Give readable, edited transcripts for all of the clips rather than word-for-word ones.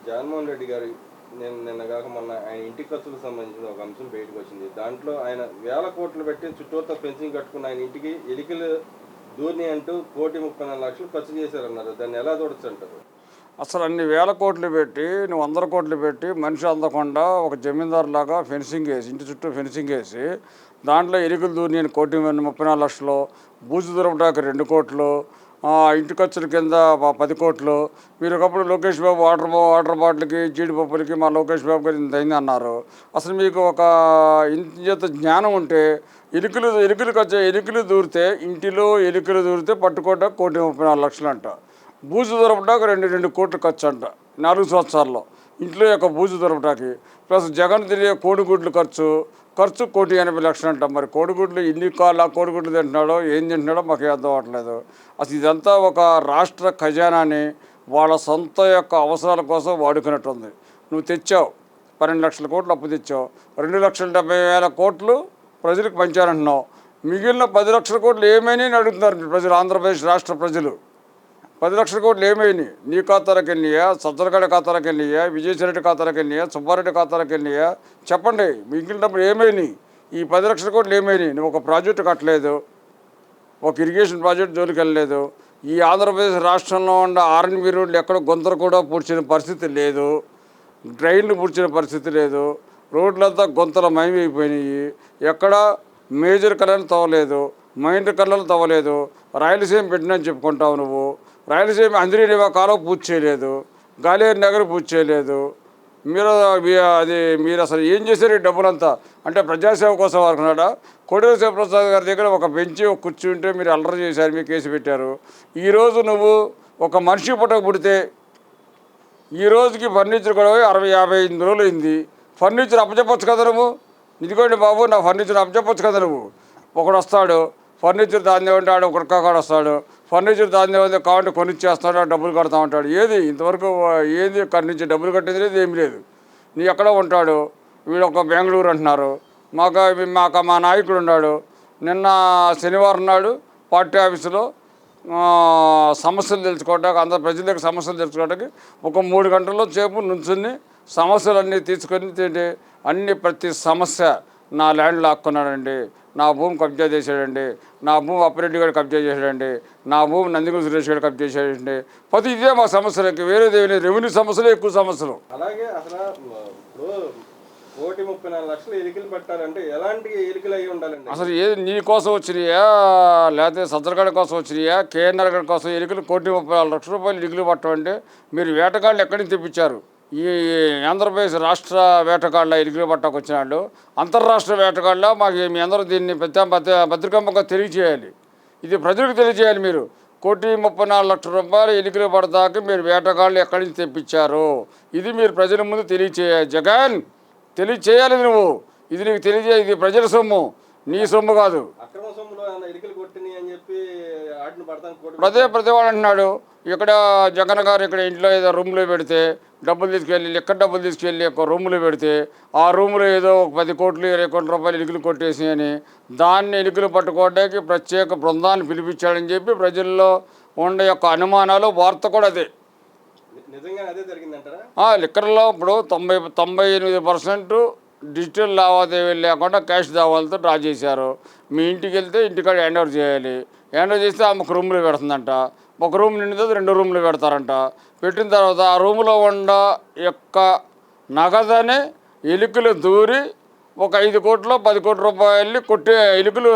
జగన్మోహన్ రెడ్డి గారు నిన్న కాక మొన్న ఆయన ఇంటి ఖర్చులకు సంబంధించిన ఒక అంశం బయటకు వచ్చింది. దాంట్లో ఆయన వేల కోట్లు పెట్టి చుట్టూతో ఫెన్సింగ్ కట్టుకున్న ఆయన ఇంటికి ఎలికలు దూరిని అంటూ 1,34,00,000 ఖర్చు చేశారన్నారు. దాన్ని ఎలా చూడొచ్చు అంటారు? అసలు అన్ని వేల కోట్లు పెట్టి నువ్వు 100 కోట్లు పెట్టి మనిషి అందకుండా ఒక జమీందారు లాగా ఫెన్సింగ్ వేసి ఇంటి చుట్టూ ఫెన్సింగ్ వేసి దాంట్లో ఎలుకలు దూరి 1,34,00,000, బూజు దొరకటానికి 2 కోట్లు, ఇంటి ఖర్చుల కింద 10 కోట్లు. మీరు ఒకప్పుడు లోకేష్ బాబు వాటర్ బాటిల్కి జీడిపప్పులకి మా లోకేష్ బాబు గారు ఇంత అయింది అన్నారు. అసలు మీకు ఒక ఇంత జ్ఞానం ఉంటే ఎలుకలు దూరితే ఇంటిలో ఎలుకలు దూరితే పట్టుకోవటం 1,34,00,000 అంట. బూజు దొరకటానికి 2 కోట్లు ఖర్చు అంట 4 సంవత్సరాల్లో ఇంట్లో యొక్క బూజు దొరకటానికి. ప్లస్ జగన్ తిరిగే కోడిగుడ్లు ఖర్చు 1,80,00,000 అంట. మరి కోడిగుడ్లు ఎన్ని కోడిగుడ్లు తింటున్నాడో ఏం తింటున్నాడో మాకు అర్థం అవ్వట్లేదు. అసలు ఇదంతా ఒక రాష్ట్ర ఖజానాని వాళ్ళ సొంత యొక్క అవసరాల కోసం వాడుకున్నట్టుంది. నువ్వు తెచ్చావు 12 లక్షల కోట్లు అప్పు తెచ్చావు, 2,70,000 కోట్లు ప్రజలకు పంచారంటున్నావు. మిగిలిన 10 లక్షల కోట్లు ఏమైనా అడుగుతున్నారు ప్రజలు, ఆంధ్రప్రదేశ్ రాష్ట్ర ప్రజలు. 10 లక్షల కోట్లు ఏమైనాయి? నీ ఖాతాలకు వెళ్ళినాయా, సజ్జలగడ్డ ఖాతాలకు వెళ్ళినాయా, విజయసాయిరెడ్డి ఖాతాలకు వెళ్ళినాయా, సుబ్బారెడ్డి ఖాతాలకు వెళ్ళినాయా? చెప్పండి, మిగిలినప్పుడు ఏమైనాయి? ఈ 10 లక్షల కోట్లు ఏమైనాయి? నువ్వు ఒక ప్రాజెక్టు కట్టలేదు, ఒక ఇరిగేషన్ ప్రాజెక్ట్ జోలికి వెళ్ళలేదు. ఈ ఆంధ్రప్రదేశ్ రాష్ట్రంలో ఉన్న ఆర్ఎన్బి రోడ్లు ఎక్కడ గుంతలు కూడా పూడ్చిన పరిస్థితి లేదు, డ్రైన్లు పూడ్చిన పరిస్థితి లేదు, రోడ్లంతా గుంతల మయమైపోయినాయి. ఎక్కడ మేజర్ కళలు తవ్వలేదు, మైండ్ కళలు తవ్వలేదు. రాయలసీమ పెట్టినని చెప్పుకుంటావు నువ్వు. రాయలసీమ అంజనీనివా కాలువ పూర్తి చేయలేదు, గాలేరు నగర్ పూర్తి చేయలేదు. మీరు అసలు ఏం చేశారు ఈ డబ్బులంతా? అంటే ప్రజాసేవ కోసం అనుకున్నాడా? కోడెల శివప్రసాద్ గారి దగ్గర ఒక బెంచి ఒక కుర్చీ ఉంటే మీరు అల్లరి చేశారు, మీకు కేసు పెట్టారు. ఈరోజు నువ్వు ఒక మనిషి పుట్టక పుడితే ఈ రోజుకి ఫర్నిచర్ కూడా 60-55 రోజులు అయింది. ఫర్నిచర్ అప్పచెప్పచ్చు కదా నువ్వు. ఇదిగోండి బాబు నా ఫర్నిచర్ అప్పచెప్పచ్చు కదా నువ్వు. ఒకడు వస్తాడు ఫర్నిచర్ దాన్ని ఉంటే ఆడు కుర్కాడు వస్తాడు, ఫర్నిచర్ దాన్ని ఉంది కావాలంటే కొనిచ్చేస్తాడు, డబ్బులు కడతా ఉంటాడు. ఏది ఇంతవరకు ఏది నుంచి డబ్బులు కట్టేది లేదు, ఏమి లేదు. నీ ఎక్కడో ఉంటాడు, వీడు ఒక బెంగళూరు అంటున్నారు. మా నాయకుడు ఉన్నాడు. నిన్న శనివారం నాడు పార్టీ ఆఫీసులో సమస్యలు తెలుసుకోవడానికి, అందరు ప్రజల దగ్గర సమస్యలు తెలుసుకోవడానికి ఒక 3 గంటల్లో సేపు నుంచుని సమస్యలన్నీ తీసుకొని ప్రతి సమస్య నా ల్యాండ్ లాక్కున్నాడండి, నా భూమి కబ్జా చేశాడండి, నా భూమి అప్పిరెడ్డి గారు కబ్జా చేశాడండి, నా భూమి నందిగుల సురేష్ గారు కబ్జా చేశాడండి. ప్రతి ఇదే మా సమస్యలకి, వేరేది రెవెన్యూ సమస్యలు ఎక్కువ సమస్యలు. అలాగే అసలు 1,34,00,000 ఎలికలు పెట్టారంటే ఎలాంటి ఎలికలు అయ్యి ఉండాలండి? అసలు ఏది నీ కోసం వచ్చినాయా, లేకపోతే సజ్జలగడ్డ కోసం వచ్చినాయా, కేఎన్ఆర్ గడ్డ కోసం ఎలికలు 1,34,00,000 ఎలికలు పట్టమంటే మీరు వేటగాళ్ళు ఎక్కడి నుంచి తెప్పించారు? ఈ ఆంధ్రప్రదేశ్ రాష్ట్ర వేటగాళ్ళ ఎలికలు పట్టకు వచ్చిన వాళ్ళు అంతర్రాష్ట్ర వేటగాళ్ళ? మాకు మీ అందరూ దీన్ని పత్రికాముఖంగా తెలియజేయాలి. ఇది ప్రజలకు తెలియజేయాలి. మీరు 1,34,00,000 ఎలికలు పడతాకి మీరు వేటగాళ్ళు ఎక్కడి నుంచి తెప్పించారు, ఇది మీరు ప్రజల ముందు తెలియచేయాలి. జగన్ తెలియచేయాలి నువ్వు. ఇది నీకు తెలియజేయాలి. ఇది ప్రజల సొమ్ము, నీ సొమ్ము కాదు. ప్రతి వాడు అంటున్నాడు ఇక్కడ జగన్ గారు ఇక్కడ ఇంట్లో ఏదో రూమ్లో పెడితే డబ్బులు తీసుకెళ్ళి ఒక రూమ్లో పెడితే ఆ రూమ్లో ఏదో 10 కోట్లు 20 కోట్ల రూపాయలు ఎలుకలు కొట్టేసి అని దాన్ని ఎలుకలు పట్టుకోవడానికి ప్రత్యేక బృందాన్ని పిలిపించాడని చెప్పి ప్రజల్లో ఉండే యొక్క అనుమానాలు, వార్త కూడా అదే. లిక్కర్లో ఇప్పుడు 98% డిజిటల్ లావాదేవీలు లేకుండా క్యాష్ దావాలతో డ్రా చేశారు. మీ ఇంటికి వెళ్తే ఇంటికాడ హ్యాండ్ ఓవర్ చేయాలి. హ్యాండ్ ఓవర్ చేస్తే ఆమె ఒక రూమ్లో పెడుతుందంట, ఒక రూమ్ నిండితే 2 రూమ్లు పెడతారంట. పెట్టిన తర్వాత ఆ రూమ్లో ఉన్న యొక్క నగదని ఎలుకలు దూరి ఒక 5 కోట్లు 10 కోట్ల రూపాయలు ఎలుకలు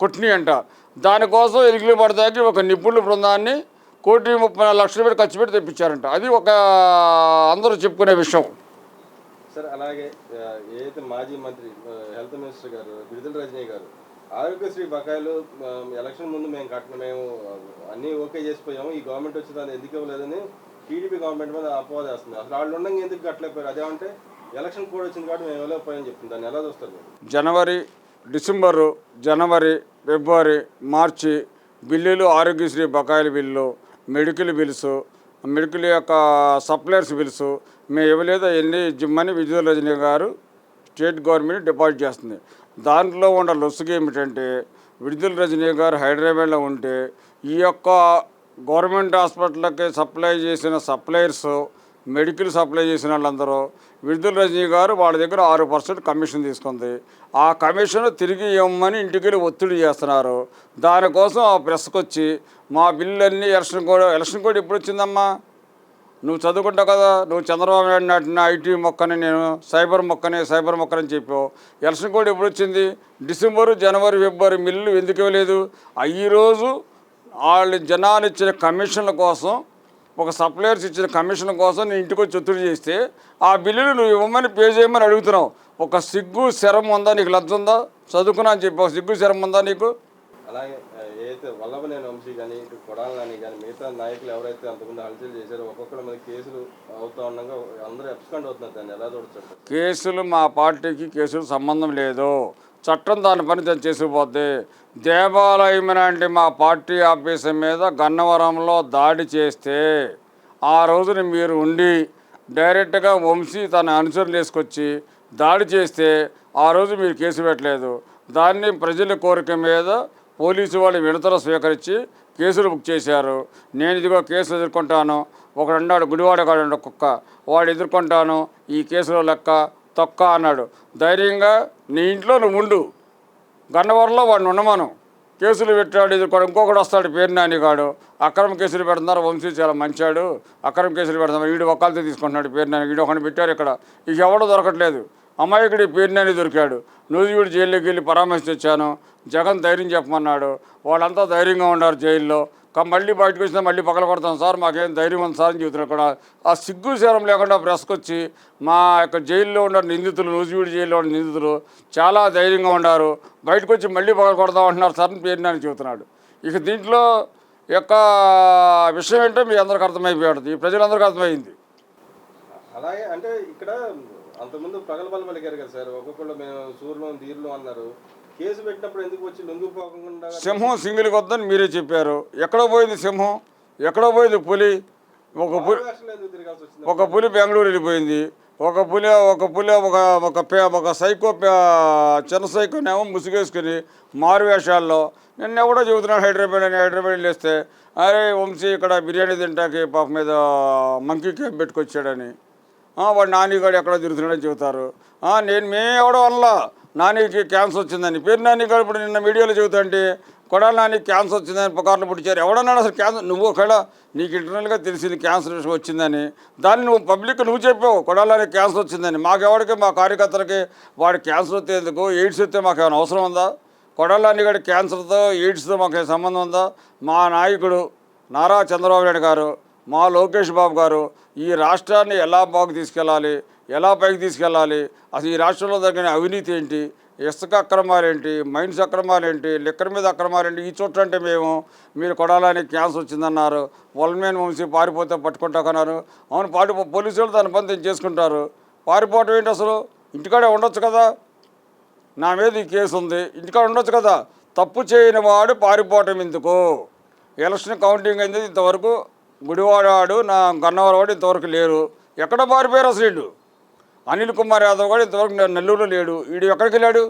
కొట్టినాయి అంట. దానికోసం ఎలుకలు పడతాకి ఒక నిపుణుల బృందాన్ని 1,34,00,000 పెట్టి ఖర్చు పెట్టి తెప్పించారంట. అది ఒక అందరూ చెప్పుకునే విషయం. సార్ అలాగే ఏదైతే మాజీ మంత్రి హెల్త్ మినిస్టర్ గారు విడుదల రజనీ గారు ఆరోగ్యశ్రీ బకాయిలు ఎలక్షన్ ముందు మేము అన్నీ ఓకే చేసిపోయాము, ఈ గవర్నమెంట్ వచ్చి దాన్ని ఎందుకు ఇవ్వలేదని టీడీపీ గవర్నమెంట్ మీద అపవాదం వేస్తుంది. అసలు వాళ్ళు ఉండగా ఎందుకు కట్టలేకపోయారు? అదేమంటే ఎలక్షన్ కోడ్ వచ్చింది కాబట్టి మేము ఇవ్వలేకపోయామని చెప్తుంది. దాన్ని ఎలా చూస్తారు మీరు? జనవరి, డిసెంబరు, జనవరి, ఫిబ్రవరి, మార్చి బిల్లులు, ఆరోగ్యశ్రీ బకాయిల బిల్లు, మెడికల్ బిల్స్, మెడికల్ యొక్క సప్లయర్స్ బిల్స్ మేము ఇవ్వలేదు. అవన్నీ జిమ్మని విజయ రజనీ గారు స్టేట్ గవర్నమెంట్ డిపాజిట్ చేస్తుంది. దాంట్లో ఉన్న లొసుగు ఏమిటంటే విడుదల రజనీ గారు హైదరాబాద్లో ఉంటే ఈ యొక్క గవర్నమెంట్ హాస్పిటల్కి సప్లై చేసిన సప్లయర్స్ మెడికల్ సప్లై చేసిన వాళ్ళందరూ విడుదల రజనీ గారు వాళ్ళ దగ్గర 6% కమిషన్ తీసుకుంది. ఆ కమిషన్ తిరిగి ఇవ్వమని ఇంటికి వెళ్ళి ఒత్తిడి చేస్తున్నారు. దానికోసం ఆ ప్రెస్కి వచ్చి మా బిల్లులన్నీ ఎలక్షన్ కోడ్ ఎప్పుడు వచ్చిందమ్మా? నువ్వు చదువుకుంటావు కదా, నువ్వు చంద్రబాబు నాయుడు నాటిన ఐటీ మొక్కని నేను సైబర్ మొక్కని చెప్పావు. ఎలక్షన్ కోడ్ ఎప్పుడు వచ్చింది? డిసెంబరు, జనవరి, ఫిబ్రవరి బిల్లులు ఎందుకు ఇవ్వలేదు? ఈరోజు వాళ్ళు జనాలు ఇచ్చిన కమిషన్ల కోసం, ఒక సప్లయర్స్ ఇచ్చిన కమిషన్ కోసం నేను ఇంటికి వచ్చి ఒత్తిడి చేస్తే ఆ బిల్లులు నువ్వు ఇవ్వమని పే చేయమని అడుగుతున్నావు. ఒక సిగ్గు శరం ఉందా నీకు? లజ్జ ఉందా? చదువుకున్నా అని చెప్పి ఒక సిగ్గు శరం ఉందా నీకు? అలాగే ఏదైతే వల్లభనేని వంశీ కానీ ఇటు కొడాలి నాని కానీ మిగతా నాయకులు ఎవరైతే అంతకుముందు హల్చల్ చేశారో ఒక్కొక్కరి మీద కేసులు అవుతా ఉండగా అందరూ ఎబ్స్కాండ్ అవుతున్నారు. దాన్ని ఎలా చూడొచ్చు? కేసులు మా పార్టీకి కేసులు సంబంధం లేదు. చట్టం దాని పని దాన్ని చేసుకుపోద్ది. దేవాలయం అంటే మా పార్టీ ఆఫీసు మీద గన్నవరంలో దాడి చేస్తే ఆ రోజున మీరు ఉండి డైరెక్ట్గా వంశీ తన అనుచరులు వేసుకొచ్చి దాడి చేస్తే ఆ రోజు మీరు కేసు పెట్టలేదు. దాన్ని ప్రజల కోరిక మీద పోలీసు వాళ్ళు విడతలు స్వీకరించి కేసులు బుక్ చేశారు. నేను ఇదిగో కేసులు ఎదుర్కొంటాను, ఒకడు అన్నాడు గుడివాడ కాడు కుక్క, వాడు ఎదుర్కొంటాను ఈ కేసులో లెక్క తొక్క అన్నాడు. ధైర్యంగా నీ ఇంట్లో నువ్వు ఉండు, గన్నవరంలో వాడిని ఉండమను. కేసులు పెట్టాడు ఎదుర్కోడు. ఇంకొకటి వస్తాడు పేరు నానిగాడు, అక్రమ కేసులు పెడుతున్నారు. వంశీ చాలా మంచాడు, అక్రమ కేసులు పెడుతున్నారు. వీడు ఒక్కరితో తీసుకుంటున్నాడు పేరు నాని. వీడు ఒకటి పెట్టారు ఇక్కడ, ఇక ఎవడో దొరకట్లేదు. అమాయకుడి పేరు నాని దొరికాడు. నూజివీడు జైల్లోకి వెళ్ళి పరామర్శించి వచ్చాను. జగన్ ధైర్యం చెప్పమన్నాడు. వాళ్ళంతా ధైర్యంగా ఉన్నారు జైల్లో. మళ్ళీ బయటకు వచ్చినా మళ్ళీ పగల కొడతాం సార్, మాకేం ధైర్యం ఉంది సార్ అని చెబుతున్నారు. కూడా ఆ సిగ్గు శరం లేకుండా ప్రెస్కి వచ్చి మా యొక్క జైల్లో ఉన్న నిందితులు, నూజివీడు జైల్లో ఉన్న నిందితులు చాలా ధైర్యంగా ఉన్నారు, బయటకు వచ్చి మళ్ళీ పగల కొడతాం అంటున్నారు సార్ అని పేరు నాని చెబుతున్నాడు. ఇక దీంట్లో యొక్క విషయం ఏంటో మీ అందరికి అర్థమైపోయాడు, ఈ ప్రజలందరికీ అర్థమైంది. అలాగే అంటే ఇక్కడ అంతకుముందు ప్రగల్భాలు పలికారు కదా సార్, ఒక్కొక్కళ్ళు మేము సూర్యులు తీరులు అన్నారు. కేసు పెట్టినప్పుడు ఎందుకు వచ్చి లొంగిపోకుండా? సింహం సింగిల్కి వద్దని మీరే చెప్పారు. ఎక్కడో పోయింది సింహం, ఎక్కడో పోయింది పులి. ఒక పులి బెంగళూరు వెళ్ళిపోయింది, ఒక పులి ఒక సైకో చిన్న సైకోనేమో ముసుగేసుకుని మారువేషాల్లో నిన్నెవడో చెబుతున్నాడు హైదరాబాద్ వెళ్ళేస్తే అరే వంశీ ఇక్కడ బిర్యానీ తింటాకి పాప మీద మంకీ క్యాంప్ పెట్టుకొచ్చాడని, వాడు నానిగాడు ఎక్కడో తిరుగుతున్నాడని చెబుతారు. మేమెవడో అనలా నానికి క్యాన్సర్ వచ్చిందని. పేరు నానిగాడు ఇప్పుడు నిన్న మీడియాలో చెబుతుంటే కొడాలి నానికి క్యాన్సర్ వచ్చిందని పుకార్లు పుట్టించారు. ఎవడన్నాడు అసలు క్యాన్సర్? నువ్వు ఒకవేళ నీకు ఇంటర్నల్గా తెలిసింది క్యాన్సర్ వచ్చిందని, దాన్ని నువ్వు పబ్లిక్ నువ్వు చెప్పావు కొడాలి నానికి క్యాన్సర్ వచ్చిందని. మాకెవడికి మా కార్యకర్తలకి వాడి క్యాన్సర్ వస్తే ఎందుకు, ఎయిడ్స్ వస్తే మాకు ఏమైనా అవసరం ఉందా? కొడాలి నానిగాడి క్యాన్సర్తో ఎయిడ్స్తో మాకు సంబంధం ఉందా? మా నాయకుడు నారా చంద్రబాబు నాయుడు గారు, మా లోకేష్ బాబు గారు ఈ రాష్ట్రాన్ని ఎలా బాగు తీసుకెళ్ళాలి, ఎలా పైకి తీసుకెళ్ళాలి, అసలు ఈ రాష్ట్రంలో జరిగిన అవినీతి ఏంటి, ఇసుక అక్రమాలేంటి, మైన్స్ అక్రమాలేంటి, లిక్కర్ మీద అక్రమాలేంటి, ఈ చోట్ల అంటే మీరు కొడాలని క్యాన్సర్ వచ్చిందన్నారు. వల్మేన్ వంశీ పారిపోతే పట్టుకుంటాకన్నారు. అవును పోలీసులు దాని పని చేసుకుంటారు. పారిపోవటం ఏంటి అసలు? ఇంటికాడే ఉండొచ్చు కదా, నా మీద ఈ కేసు ఉంది, ఇంటికాడ ఉండొచ్చు కదా. తప్పు చేయని వాడు పారిపోవటం ఎందుకు? ఎలక్షన్ కౌంటింగ్ అయింది ఇంతవరకు గుడివాడు నా గన్నవరం వాడు ఇంతవరకు లేరు. ఎక్కడ పారిపోయారు అసలు వీళ్ళు? అనిల్ కుమార్ యాదవ్ కూడా ఇంతవరకు నెల్లూరులో లేడు. వీడు ఎక్కడికి వెళ్ళాడు?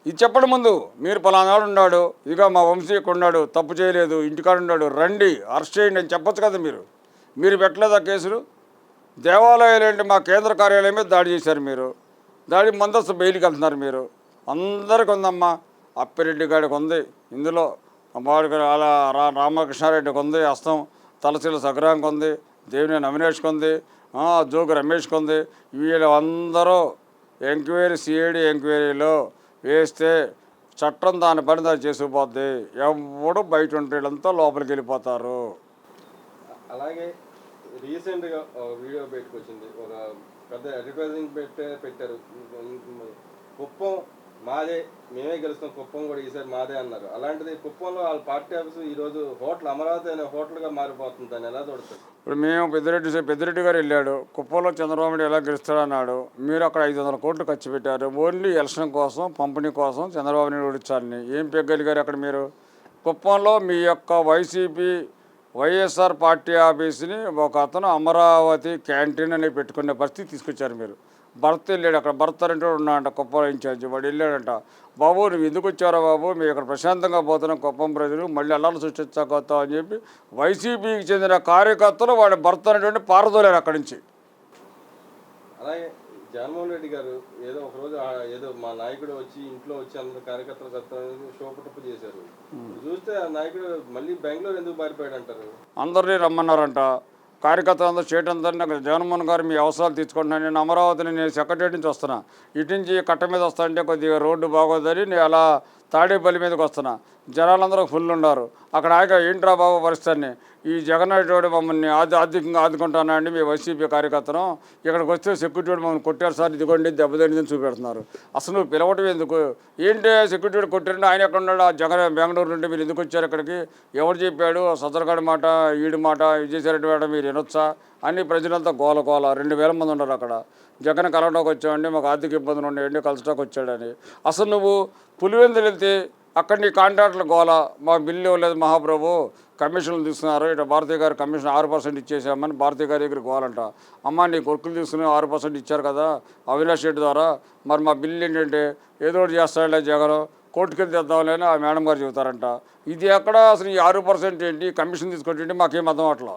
ఇది చెప్పడం ముందు మీరు పలానాడు ఉన్నాడు, ఇదిగా మా వంశీ ఇక్కడ ఉన్నాడు, తప్పు చేయలేదు, ఇంటికాడ ఉన్నాడు, రండి అరెస్ట్ చేయండి అని చెప్పొచ్చు కదా. మీరు పెట్టలేదా కేసులు? దేవాలయాలు ఏంటి, మా కేంద్ర కార్యాలయం మీద దాడి చేశారు మీరు, దాడి ముందస్తు బెయిల్కి వెళ్తున్నారు మీరు. అందరికీ ఉందమ్మా, అప్పిరెడ్డి గారికి ఉంది, ఇందులో వాడికి అలా రామకృష్ణారెడ్డికి ఉంది హస్తం, తలశీల సగ్రాంకి ఉంది, దేవినేని అవినేష్కి ఉంది, జోగి రమేష్కి ఉంది. వీళ్ళందరూ సిఐడి ఎంక్వైరీలో వేస్తే చట్టం దాని పని దాన్ని చేసుకుపోద్ది. ఎవడు బయట ఉంటే వీళ్ళంతా లోపలికి వెళ్ళిపోతారు. అలాగే రీసెంట్గా వీడియో బయటకు వచ్చింది, ఒక పెద్ద అడ్వర్టైజింగ్ పెట్టారు, కుప్పం మాదే, మేమే గెలుస్తాం, కుప్పం కూడా ఈసారి మాదే అన్నారు. అలాంటిది కుప్పంలో వాళ్ళ పార్టీ ఆఫీసు ఈరోజు హోటల్ అమరావతి అనే హోటల్గా మారిపోతుంది. దాన్ని ఎలా చూడతారు? ఇప్పుడు మేము పెద్దిరెడ్డి గారు వెళ్ళాడు, కుప్పంలో చంద్రబాబు నాయుడు ఎలా గెలుస్తాడన్నాడు. మీరు అక్కడ 500 కోట్లు ఖర్చు పెట్టారు ఓన్లీ ఎలక్షన్ కోసం, పంపిణీ కోసం చంద్రబాబు నాయుడు ఓడించాలని. ఏం పెగ్గలిగారు అక్కడ మీరు? కుప్పంలో మీ యొక్క వైఎస్ఆర్ పార్టీ ఆఫీస్ని ఒక అతను అమరావతి క్యాంటీన్ అని పెట్టుకునే పరిస్థితి తీసుకొచ్చారు మీరు. భర్త వెళ్ళాడు, అక్కడ భర్త అంటే ఉన్నాడంట కుప్పం ఇన్ఛార్జి, వాడు వెళ్ళాడంట. బాబు నువ్వు ఎందుకు వచ్చారా బాబు, మేము ఇక్కడ ప్రశాంతంగా పోతున్నాం కుప్పం ప్రజలు, మళ్ళీ అల్లాలు సృష్టించకొస్తాం అని చెప్పి వైసీపీకి చెందిన కార్యకర్తలు వాడి భర్త అనేటువంటి పారదోలేరు అక్కడి నుంచి. అలాగే జగన్మోహన్ రెడ్డి గారు ఏదో ఒకరోజు ఏదో మా నాయకుడు వచ్చి ఇంట్లో వచ్చి అందరు కార్యకర్తలు షోపటప్పు చేశారు. చూస్తే ఆ నాయకుడు మళ్ళీ బెంగళూరు ఎందుకు పారిపోయాడు అంటారు. అందరినీ రమ్మన్నారంట కార్యకర్తలు, అందరూ స్టేట్ అందరినీ. అక్కడ జగన్మోహన్ గారు మీ అవసరాలు తీర్చుకుంటున్నాను, నేను అమరావతిని, నేను సెక్రటరీ నుంచి వస్తున్నా, ఇటు నుంచి కట్ట మీద వస్తానంటే కొద్దిగా రోడ్డు బాగోదని నేను అలా తాడేపల్లి మీదకి వస్తున్నా, జనాలందరూ ఫుల్ ఉన్నారు. అక్కడ ఆగా ఏంట్రా బాబు పరిస్థితిని, ఈ జగన్నాథుడు మమ్మల్ని ఆర్థికంగా ఆదుకుంటానండి మీ వైసీపీ కార్యకర్తను, ఇక్కడికి వస్తే సెక్యూరిటీ మమ్మల్ని కొట్టారు సార్, ఇదిగోండి దెబ్బతిందని చూపెడుతున్నారు. అసలు నువ్వు పిలవటం ఎందుకు, ఏంటి సెక్యూరిటీ కొట్టారంటే ఆయన ఎక్కడ ఉన్నాడు, బెంగళూరు నుండి మీరు ఎందుకు వచ్చారు ఇక్కడికి, ఎవరు చెప్పాడు, సదరగాడి మాట ఈడి మాట విజయసాయిరెడ్డి మాట మీరు వినొచ్చా అని ప్రజలంతా గోల 2000 మంది ఉన్నారు అక్కడ. జగన్ కలవడానికి వచ్చామండి, మాకు ఆర్థిక ఇబ్బందులు ఉన్నాయండి, కలచడానికి వచ్చాడని. అసలు నువ్వు పులివెందులు వెళ్తే అక్కడ నీ కాంట్రాక్టుల గోల, మా బిల్లు ఇవ్వలేదు మహాప్రభు, కమిషన్లు తీసుకున్నారు, ఇటు భారతీయ గారు కమిషన్ 6% ఇచ్చేసామని భారతీయ గారి దగ్గర గోలంట. అమ్మ నీ కొడుకులు తీసుకుని 6% ఇచ్చారు కదా అవినాష్ రెడ్డి ద్వారా, మరి మా బిల్లు ఏంటంటే ఏదో ఒకటి చేస్తాడులే జగన్, కోర్టుకెళ్ళి తెద్దాంలే అని ఆ మేడం గారు చెబుతారంట. ఇది ఎక్కడ అసలు ఈ 6% ఏంటి, కమిషన్ తీసుకుంటే మాకేం అర్థం అట్లా.